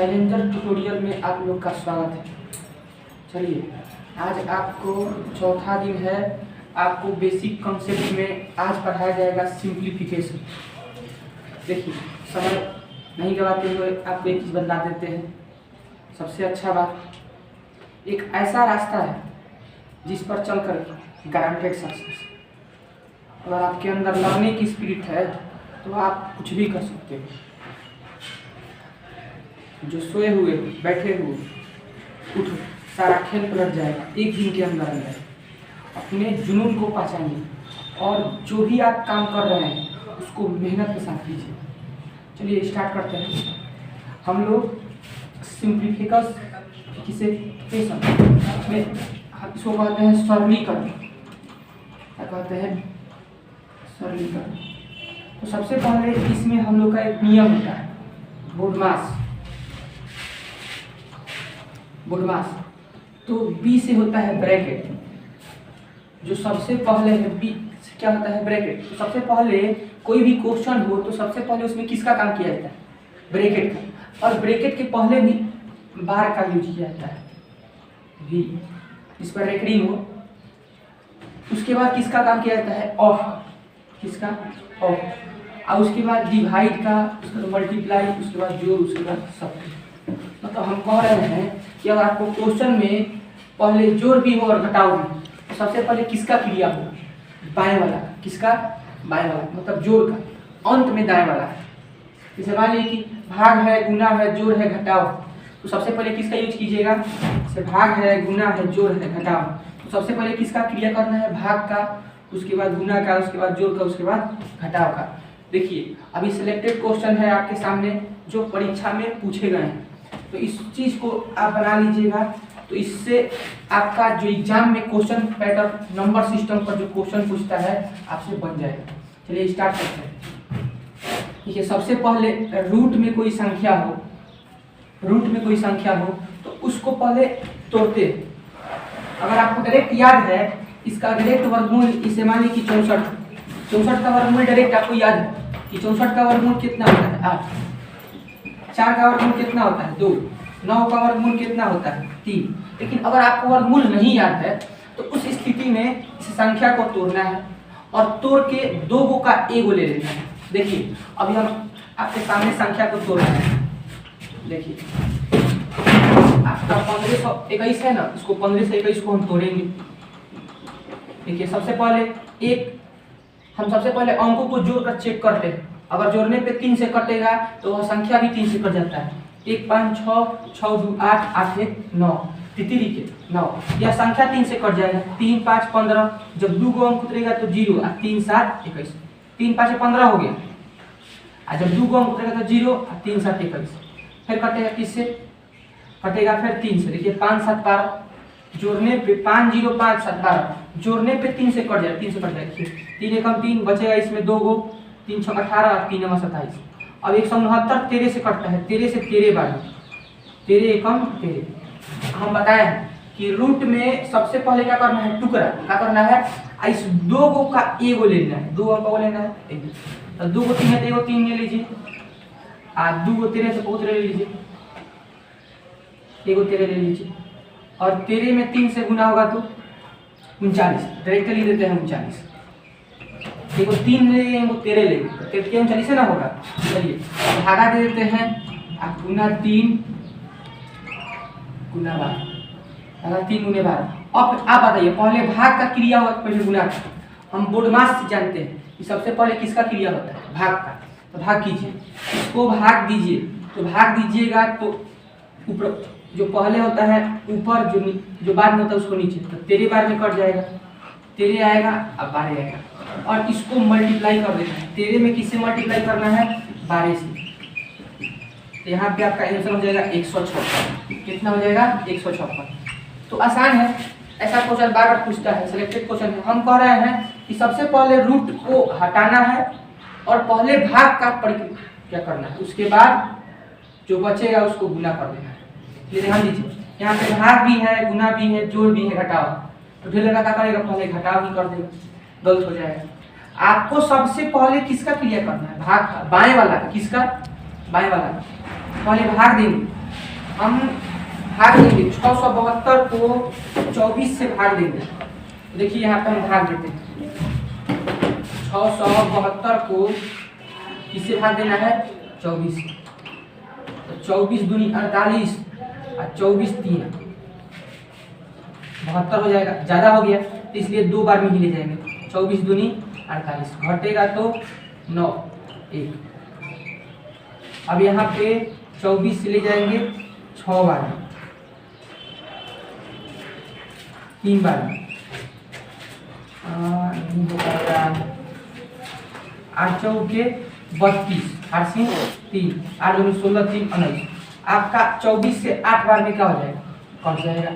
Challenger tutorial में आप लोग का स्वागत है। चलिए, आज आपको चौथा दिन है। आपको बेसिक कॉन्सेप्ट में आज पढ़ाया जाएगा सिंप्लीफिकेशन। देखिए, समय नहीं गवाते हुए आपको एक चीज़ बता देते हैं। सबसे अच्छा बात, एक ऐसा रास्ता है जिस पर चलकर गारंटेड सक्सेस। अगर आपके अंदर लर्निंग की स्पिरिट है तो आप कुछ भी कर सकते हो। जो सोए हुए बैठे हुए उठो, सारा खेल पलट जाएगा एक दिन के अंदर अंदर। अपने जुनून को पहचानिए और जो भी आप काम कर रहे हैं उसको मेहनत के साथ कीजिए। चलिए स्टार्ट करते हैं। हम लोग सिंप्लीफिकेशन में इसको कहते हैं सरलीकरण। क्या कहते हैं? सरलीकरण। तो सबसे पहले इसमें हम लोग का एक नियम होता है, बोडमास। तो बी से होता है ब्रैकेट। जो सबसे पहले है बी से क्या होता है? ब्रैकेट। तो सबसे पहले कोई भी क्वेश्चन हो तो सबसे पहले उसमें किसका काम किया जाता है? ब्रैकेट का। और ब्रैकेट के पहले भी बार का यूज किया जाता है, भी, इस पर रेकरिंग हो। उसके बाद किसका काम किया जाता है? ऑफ। किसका? ऑफ। और उसके बाद डिवाइड का, उसके बाद मल्टीप्लाई, उसके बाद जोड़, उसके बाद सब। मतलब हम कह रहे हैं कि अगर आपको क्वेश्चन में पहले जोड़ भी हो और घटाव भी, तो सबसे पहले किसका क्रिया हो? बाएं वाला। किसका? बाएं वाला। मतलब जोड़ का, अंत में दाएं वाला है। जैसे मान लीजिए कि भाग है, गुना है, जोड़ है, घटाव, तो सबसे पहले किसका यूज कीजिएगा? जैसे भाग है, गुना है, जोड़ है, घटाव, तो सबसे पहले किसका क्रिया करना है? भाग का, उसके बाद गुना का, उसके बाद जोड़ का, उसके बाद घटाव का। देखिए, अभी सिलेक्टेड क्वेश्चन है आपके सामने जो परीक्षा में पूछे गए हैं, तो इस चीज को आप बना लीजिएगा। तो इससे आपका जो एग्जाम में क्वेश्चन पैटर्न, नंबर सिस्टम पर जो क्वेश्चन पूछता है आपसे बन जाएगा। चलिए स्टार्ट करते हैं। देखिए, सबसे पहले रूट में कोई संख्या हो, तो उसको पहले तोड़ते हैं। अगर आपको डायरेक्ट याद है इसका डायरेक्ट वर्गमूल, इसे मान लीजिए कि 64 का वर्गमूल डायरेक्ट आपको याद है कि 64 का वर्गमूल कितना होता है? 8। 4 का वर्गमूल कितना होता है? 2। 9 का वर्गमूल कितना होता है? 3। लेकिन अगर आपको वर्गमूल नहीं याद है तो उस स्थिति में इस संख्या को तोड़ना है और तोड़ के 2 गो का एगो ले लेना है। देखिए, अभी हम आपके सामने संख्या को तोड़ रहे हैं। देखिए, आपका 1521 है ना, इसको 15 से 21 को हम तोड़ेंगे। देखिए, सबसे पहले अंकों को जोड़कर चेक करते हैं। अगर जोड़ने पे 3 से कटेगा तो वह संख्या भी 3 से कट जाता है। 1 5 6, 6 2 8, 8 1 9, तितरी के 9, यह संख्या 3 से कट जाएगा। 3 5 15, जब 2 गो अंक उतरेगा तो 0 और 3 7 21, 3 5 15 हो गया। और जब 2 गो अंक उतरेगा तो 0 और 3 7 21। फिर कटेगा किससे? कटेगा फिर 3 से। देखिए, 5 7 12, जोड़ने पे 5 0 5 7 12, जोड़ने पे 3 से कट जाएगा। 3 से कट जाएगा, 3 एकम 3 बचेगा, इसमें 2 गो, 3 6 18 और 3 9 27। अब 169 13 से कटता है, 13 से 13 बार, 13 एकम 13। हम बताए हैं कि रूट में सबसे पहले क्या करना है? टुकड़ा। क्या करना है? इस 2 गो का एगो लेना है, 2 अंक को लेना है। तो 2 गो 3 है तो एगो 3 ले लीजिए, और 2 गो 13 से 13 ले लीजिए, एगो 13 ले लीजिए, और 13 में 3 से गुना होगा तो 39। डायरेक्ट लिख देते हैं 39। एगो 3 ले, एगो 13 ले, 39 से ना होगा। चलिए भागा दे देते हैं, आप गुना 3 गुना 12, अगर 3 गुने 12। अब आप बताइए, पहले भाग का क्रिया हुआ पहले गुना का? हम बोडमास से जानते हैं कि सबसे पहले किसका क्रिया होता है? भाग का। तो भाग कीजिए, इसको भाग दीजिए। तो भाग दीजिएगा तो ऊपर जो पहले होता है ऊपर, जो बाद में होता है उसको नीचे। तो 13 बार में कट जाएगा, 13 आएगा, अब 12 आएगा। और इसको मल्टीप्लाई कर देना है। 13 में किससे मल्टीप्लाई करना है? 12 से। तो यहाँ पे आपका आंसर हो जाएगा 156। कितना हो जाएगा? 156। तो आसान है, ऐसा क्वेश्चन बार बार पूछता है, सिलेक्टेड क्वेश्चन है। हम कह रहे हैं कि सबसे पहले रूट को हटाना है और पहले भाग का प्रक्रिया करना है, उसके बाद जो बचेगा उसको गुना कर देना है। ये ध्यान दीजिए, यहाँ पे भाग भी है, गुना भी है, जोड़ भी है, घटाव। तो ढेर लगा क्या करेगा? पहले घटाव ही कर देगा, गलत हो जाएगा। आपको सबसे पहले किसका क्रिया करना है? भाग का, बाएं वाला का। किसका? बाएं वाला का। पहले भाग देंगे, हम भाग देंगे 672 को 24 से भाग देंगे। देखिए यहाँ पे हम भाग देते हैं 672 को किससे भाग देना है 24 से। तो 24 दूनी 48 और 24 3 72 हो जाएगा, ज़्यादा हो गया तो इसलिए 2 बार में ही ले जाएंगे। 24 दूनी 48 घटेगा तो 9 1। अब यहाँ पे 24 से ले जाएंगे 6 बार में, 3 बार में नहीं हो पाएगा। 8 चौके 32 8 से 3 8 दूनी 16 3 19। आपका 24 से 8 बार में क्या हो जाएगा कट जाएगा।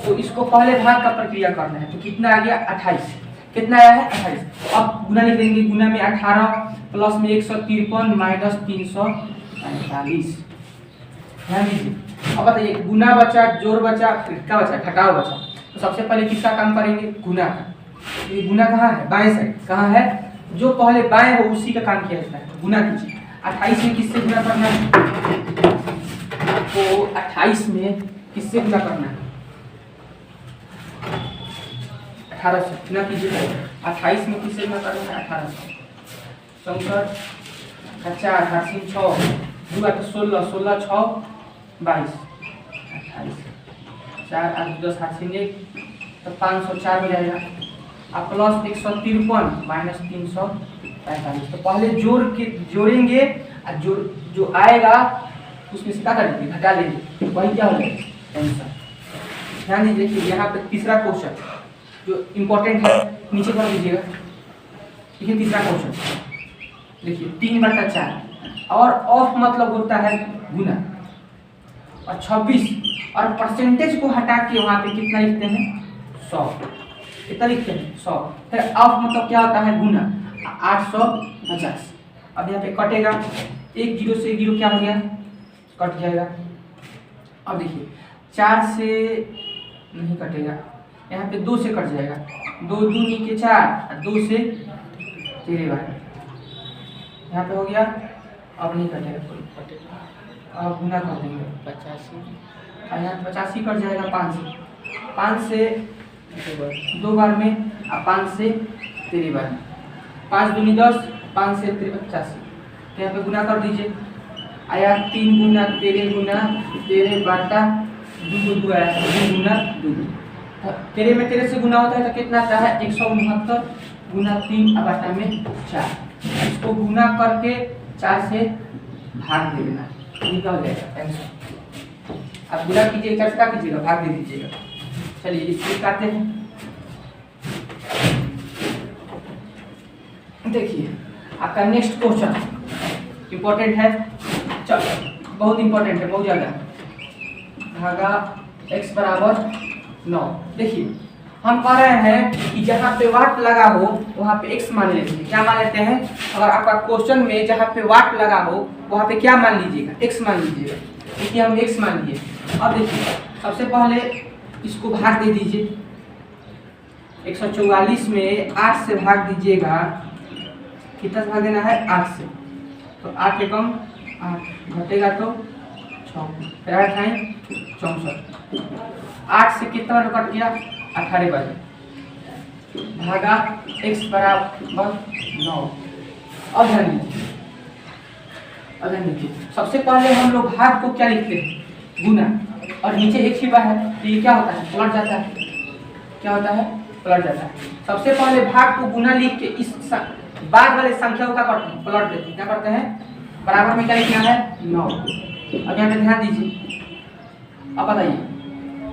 तो इसको पहले भाग का प्रक्रिया करना है। तो कितना आ गया 28, कितना आया है 28। अब गुना लिख देंगे, गुना में 18 प्लस में 153 माइनस 345। ध्यान दीजिए। अब बताइए गुना बचा, जोड़ बचा, फिर क्या बचा घटाव बचा। तो सबसे पहले किसका काम करेंगे गुना का। ये गुना कहाँ है बाएं साइड, कहाँ है जो पहले बाएं हो उसी का काम किया जाता है। गुना कीजिए 28 में किससे गुना करना है, तो 28 में किससे गुना करना है 18 से गुना कीजिए। 28 में किससे गुना करना है 18 से 64 4 8 6 2 8 16 16 6 22 28 4 8 10 8 1 तो 504 हो जाएगा। अब प्लस 153 माइनस 345। तो पहले जोड़ के जोड़ेंगे और जो आएगा उसमें से क्या करेंगे घटा लेंगे, वही क्या हो जाएगा आंसर। ध्यान दीजिए कि यहाँ पे तीसरा क्वेश्चन जो इम्पोर्टेंट है नीचे कर दीजिएगा। देखिए तीसरा क्वेश्चन देखिए 3/4 और ऑफ मतलब होता है गुना और 26 और परसेंटेज को हटा के वहाँ पे कितना लिखते हैं 100, कितना लिखते हैं 100। फिर ऑफ मतलब क्या होता है गुना 850। अब यहाँ पे कटेगा 1 0 से 0 क्या हो गया कट जाएगा। अब देखिए 4 से नहीं कटेगा, यहाँ पे 2 से कट जाएगा। 2 दूनी के 4 और 2 से 13 बार यहाँ पे हो गया। अब नहीं कटेगा, अब गुना कर देंगे 85 और यहाँ 85 कट जाएगा 5 से 2 बार में और 5 से 13 बार में। 5 दूनी 10 5 से 85 तो यहाँ पे गुना कर दीजिए। आया 3 गुना 13 गुना 13 बाटा 2 2 आया 2 गुना 2 13 में 13 से गुना होता है तो कितना आता है 169 गुना 3 बाटा में 4। इसको गुना करके 4 से भाग दे देना, निकल जाएगा आंसर। अब गुना कीजिए, क्या कीजिएगा भाग दे दीजिएगा। चलिए इसको काटते हैं। देखिए आपका नेक्स्ट क्वेश्चन इंपॉर्टेंट है, चलो बहुत इंपॉर्टेंट है, बहुत ज़्यादा। भागा x बराबर 9। देखिए हम कह रहे हैं कि जहाँ पे वाट लगा हो वहाँ पे x मान लेते हैं। क्या मान लेते हैं, अगर आपका क्वेश्चन में जहाँ पे वाट लगा हो वहाँ पे क्या मान लीजिएगा x मान लीजिएगा। देखिए हम x मान लिए। अब देखिए सबसे पहले इसको भाग दे दीजिए। 144 में 8 से भाग दीजिएगा, कितना भाग देना है 8 से। तो 8 के कम 8 घटेगा तो 6 फिर 8 है 64। 8 से कितना बार कट गया 18 बार भागा x बराबर 9। अब ध्यान दीजिए, सबसे पहले हम लोग भाग को क्या लिखते हैं गुना और नीचे एक छिपा है तो ये क्या होता है पलट जाता है। क्या होता है पलट जाता है। सबसे पहले भाग को गुना लिख के इस बाद वाले संख्या को क्या करते हैं पलट देते हैं। क्या करते हैं बराबर में क्या लिखना है 9। अब यहाँ पे ध्यान दीजिए। अब बताइए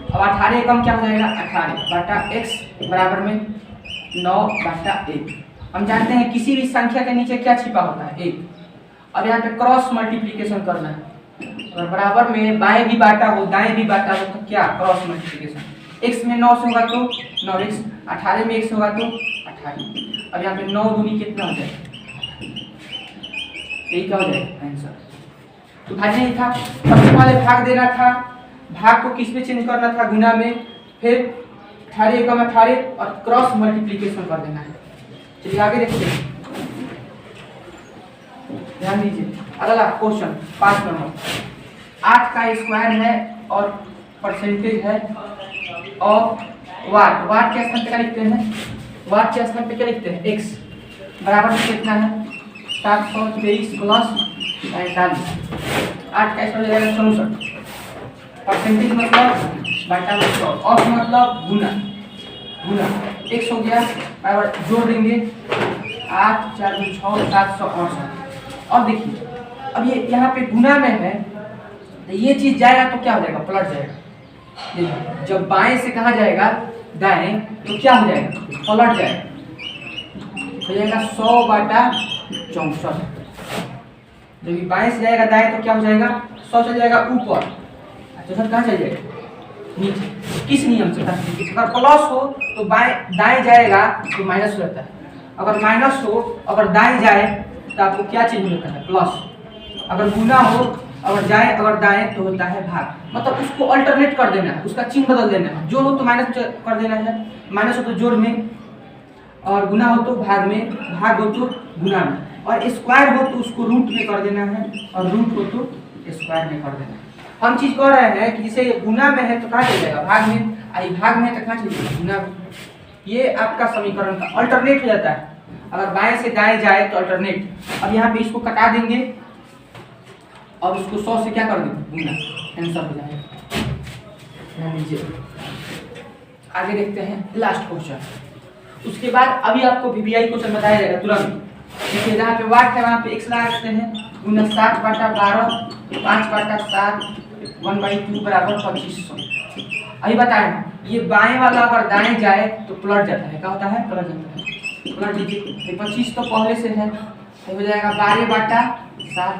अब 18 कम क्या हो जाएगा 18 बटा x बराबर में 9/1। हम जानते हैं किसी भी संख्या के नीचे क्या छिपा होता है 1। अब यहाँ पे क्रॉस मल्टीप्लिकेशन करना है और बराबर में बाएं भी बांटा हो दाएं भी बांटा हो तो क्या क्रॉस मल्टीप्लिकेशन। x में 9 से होगा तो 9x, 18 में x होगा तो 18। अब यहाँ पे 9 दूनी कितना हो जाएगा, यही क्या हो जाएगा आंसर। तो भाग नहीं था, सबसे पहले भाग देना था, भाग को किस पे चेंज करना था गुना में, फिर 18 कम 18 और क्रॉस मल्टीप्लिकेशन कर देना है। चलिए आगे देखिए, ध्यान दीजिए। अगला क्वेश्चन 5 नंबर 8 का स्क्वायर है और परसेंटेज है और वाट। वाट के स्थान पे क्या लिखते हैं? वाट के स्थान पे क्या लिखते हैं? x बराबर कितना है? 723 प्लस 45। 8 का स्क्वायर हो जाएगा 64। परसेंटेज मतलब बटा 100 और मतलब गुना। गुना x हो गया बराबर जोड़ देंगे 8 4 2 6 768। और देखिए अब ये यहाँ पे गुना में है तो ये चीज जाएगा तो क्या हो जाएगा? पलट जाएगा। जब बाएं से कहा जाएगा दाएं तो क्या हो जाएगा? पलट जाएगा, हो जाएगा 100 बटा 64। जब बाएं से जाएगा दाएं तो क्या हो जाएगा? 100 चल जाएगा ऊपर, तो सर कहाँ चल जाएगा? नीचे। किस नियम से? अगर प्लस हो तो बाएं दाएं जाएगा तो माइनस हो जाता है, अगर माइनस हो अगर दाएं जाए तो आपको क्या चिन्ह होता है? प्लस। अगर गुना हो अगर जाए अगर दाएं तो होता है भाग। मतलब उसको अल्टरनेट कर देना है, उसका चिन्ह बदल देना है। जोड़ हो तो माइनस कर देना है, माइनस हो तो जोड़ में, और गुना हो तो भाग में, भाग हो तो गुना में, और स्क्वायर हो तो उसको रूट में कर देना है और रूट हो तो स्क्वायर में कर देना है। हम चीज कह रहे हैं कि जैसे गुना में है तो कहाँ चल जाएगा? भाग में। आई भाग में तो कहाँ चल जाएगा? गुना में। ये आपका समीकरण का अल्टरनेट हो जाता है। अगर बाएं से दाएं जाए तो अल्टरनेट। अब यहाँ पे इसको कटा देंगे और उसको 100 से क्या कर देंगे? गुना। आंसर हो जाएगा। लीजिए आगे देखते हैं लास्ट क्वेश्चन। उसके बाद अभी आपको वीवीआई क्वेश्चन बताया जाएगा तुरंत। देखिए जहाँ पे वाट है वहाँ पे x लगा सकते हैं, गुना 7 बटा 12 5 बटा 7 1/2 बराबर 2500। अभी बताएं ये बाएं वाला अगर दाएं जाए तो पलट जाता है। क्या होता है? पलट जाता है। पलट दीजिए 25 तो पहले से है तो हो जाएगा 12 बटा 7।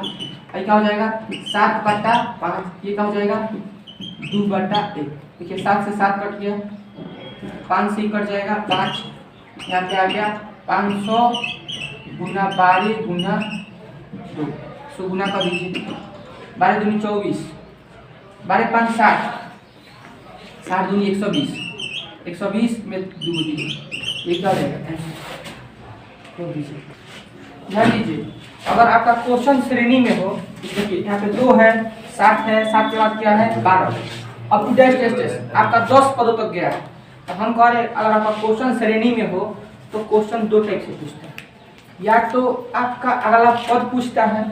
अभी क्या हो जाएगा? 7 बटा 5। ये क्या हो जाएगा? 2 बटा 1। देखिए 7 से 7 कट गया, 5 से कट जाएगा 5। यहाँ पे आ गया 500 गुना 12 गुना 2। सो गुना कर दीजिए 12 दूनी 24, 12 5 60, 60 दूनी 120, 120 में 2 दीजिए। ये क्या हो जाएगा? आंसर दीजिए। ध्यान दीजिए अगर आपका क्वेश्चन श्रेणी में हो, देखिए यहाँ पे 2 है 7 है, 7 के बाद क्या है? 12। अब टू डैश डैश डैश आपका 10 पदों तक गया है। तो हम कह रहे हैं अगर आपका क्वेश्चन श्रेणी में हो तो क्वेश्चन 2 टाइप से पूछता है। या तो आपका अगला पद पूछता है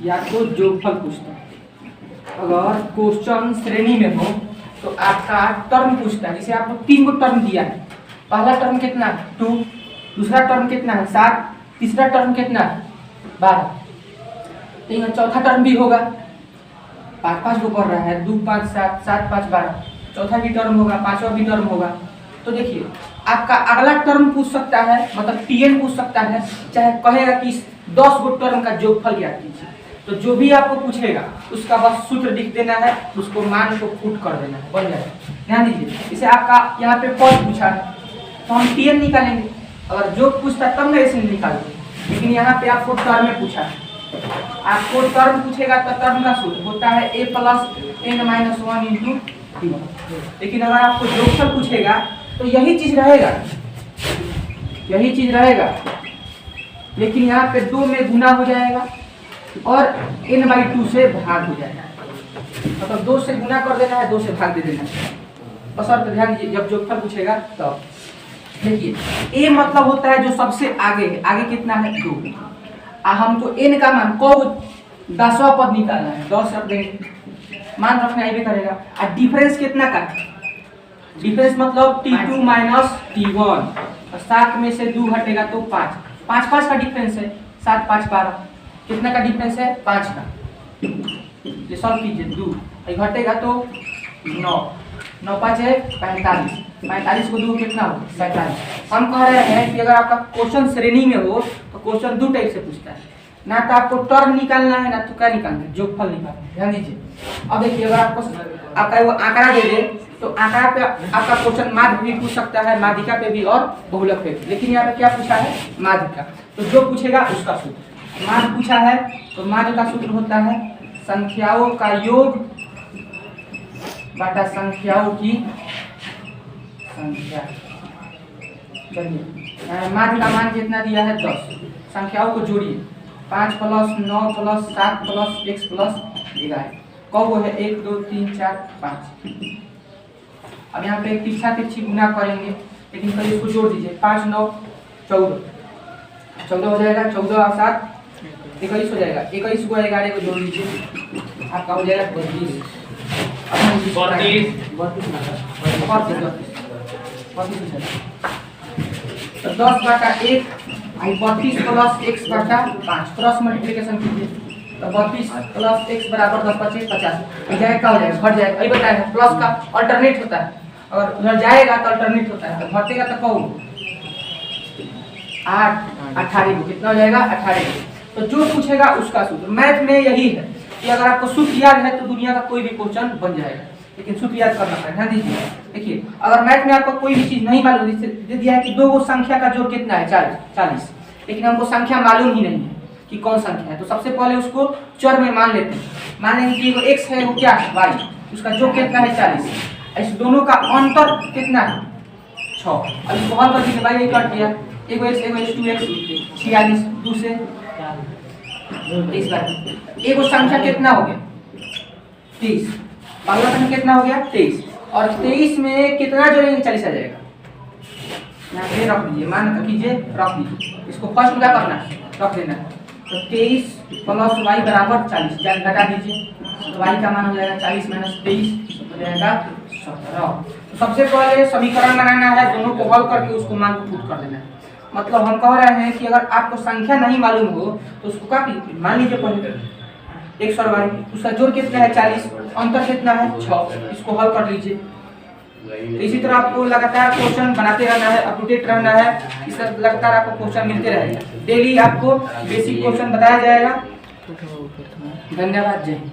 या तो जोगफल पूछता है। अगर क्वेश्चन श्रेणी में हो तो आपका टर्म पूछता है। जैसे आपको 3 गो टर्म दिया है। पहला टर्म कितना है? 2, दूसरा टर्म कितना है? 7, तीसरा टर्म कितना है? 12। तो यहाँ चौथा टर्म भी होगा, 5 गो पढ़ रहा है, 2 5 7 7 5 12। चौथा भी टर्म होगा, पांचवा भी टर्म होगा। तो देखिए आपका अगला टर्म पूछ सकता है, मतलब टीएन पूछ सकता है, चाहे कहेगा कि 10 गो टर्म का जोगफल ज्ञात कीजिए। तो जो भी आपको पूछेगा उसका बस सूत्र लिख देना है, उसको मान को पुट कर देना है, बन जाएगा। ध्यान दीजिए इसे आपका यहाँ पे पद पूछा है तो हम टीएन निकालेंगे। अगर जोग पूछता है तब ना ऐसे निकालेंगे, लेकिन यहाँ पे आपको टर्म में पूछा है। आपको टर्म पूछेगा तो टर्म का सूत्र होता है a + n - 1 × t1। लेकिन अगर आपको जोगफल पूछेगा तो यही चीज रहेगा, यही चीज रहेगा, लेकिन यहाँ पे 2 में गुना हो जाएगा और n/2 से भाग हो जाएगा। मतलब 2 से गुना कर देना है, 2 से भाग दे देना है। बस और ध्यान दीजिए जब जोगफल पूछेगा तो देखिए a मतलब होता है जो सबसे आगे है। आगे कितना है? 2। हमको n का मान को 10वां पद निकालना है, 10 रख देंगे, मान रखना ही करेगा। और डिफरेंस कितना का? डिफरेंस मतलब t2 - t1, और 7 में से 2 हटेगा तो 5। 5 5 का डिफरेंस है, 7 5 12। कितना का डिफरेंस है? 5 का। ये सॉल्व कीजिए, 2 घटेगा तो 9, 9 5 है 45, 45 को 2 कितना हो? 47। हम कह रहे हैं कि अगर आपका क्वेश्चन श्रेणी में हो तो क्वेश्चन 2 टाइप से पूछता है, ना तो आपको टर्म निकालना है ना तो क्या निकालना है? जोगफल निकालना है। ध्यान दीजिए अब देखिए अगर आपको आपका वो आंकड़ा दे दे तो आंकड़ा पे आपका क्वेश्चन माध्य भी पूछ सकता है, माध्यिका पे भी और बहुलक पे भी। लेकिन यहाँ पे क्या पूछा है? माध्यिका। तो जो पूछेगा उसका सूत्र। माध्य पूछा है तो माध्य का सूत्र होता है संख्याओं का योग बटा संख्याओं की संख्या। चलिए माध्य का मान कितना दिया है? 10। संख्याओं को जोड़िए, 5 + 9 + 7 + x + 11 कब है 1 2 3 4 5। अब यहाँ पे तिरछा तिरछी गुना करेंगे, लेकिन पहले इसको जोड़ दीजिए। 5 9 14 14 हो जाएगा, 14 और 7 21 हो जाएगा। 21 को 11 को जोड़ लीजिए, आपका हो जाएगा 32। तो 10/1 32 प्लस x बटा 5 क्रॉस मल्टीप्लिकेशन कीजिए। तो 32 प्लस x बराबर 10 25 50 हो जाएगा, क्या हो जाएगा, घट जाएगा। अभी बताया है प्लस का अल्टरनेट होता है, अगर उधर जाएगा तो अल्टरनेट होता है, तो घटेगा तो कहूँ 8 18 को कितना हो जाएगा 18। तो जो पूछेगा उसका सूत्र मैथ में यही है कि अगर आपको सूत्र याद है तो दुनिया का कोई भी क्वेश्चन बन जाएगा, लेकिन सूत्र याद करना पड़ेगा। ध्यान दीजिए, देखिए अगर मैथ में आपको कोई भी चीज नहीं मालूम, जैसे दे दिया है कि दो गो संख्या का जोड़ कितना है 40, लेकिन हमको संख्या मालूम ही नहीं है कि कौन संख्या है, तो सबसे पहले उसको चर में मान लेते हैं। मान लेंगे कि x है, वो क्या है y, उसका जोड़ कितना है 40, इस दोनों का अंतर कितना है 6। अब इसको हल कर दीजिए, भाई ये कट गया, एगो x 2x 46 2 से 23। एगो संख्या कितना हो गया 23, अगला संख्या कितना हो गया 23, और 23 में कितना जोड़ेंगे 40 आ जाएगा। यहाँ पे रख दीजिए, मान कीजिए रख दीजिए, इसको फर्स्ट क्या करना है रख देना है। तो 23 प्लस y बराबर 40, घटा दीजिए, तो y का मान हो जाएगा 40 माइनस 23 हो जाएगा 17। तो सबसे पहले समीकरण बनाना है, दोनों को हल करके उसको मान को पुट कर देना है। मतलब हम कह रहे हैं कि अगर आपको संख्या नहीं मालूम हो तो उसको क्या कीजिए, मान लीजिए पहले x और y, उसका जोड़ कितना है 40, अंतर कितना है 6, इसको हल कर लीजिए। तो इसी तरह आपको लगातार क्वेश्चन बनाते रहना है, अपडेट रहना है, इस तरह लगातार आपको क्वेश्चन मिलते रहेगा। डेली आपको बेसिक क्वेश्चन बताया जाएगा। धन्यवाद, जय हिंद।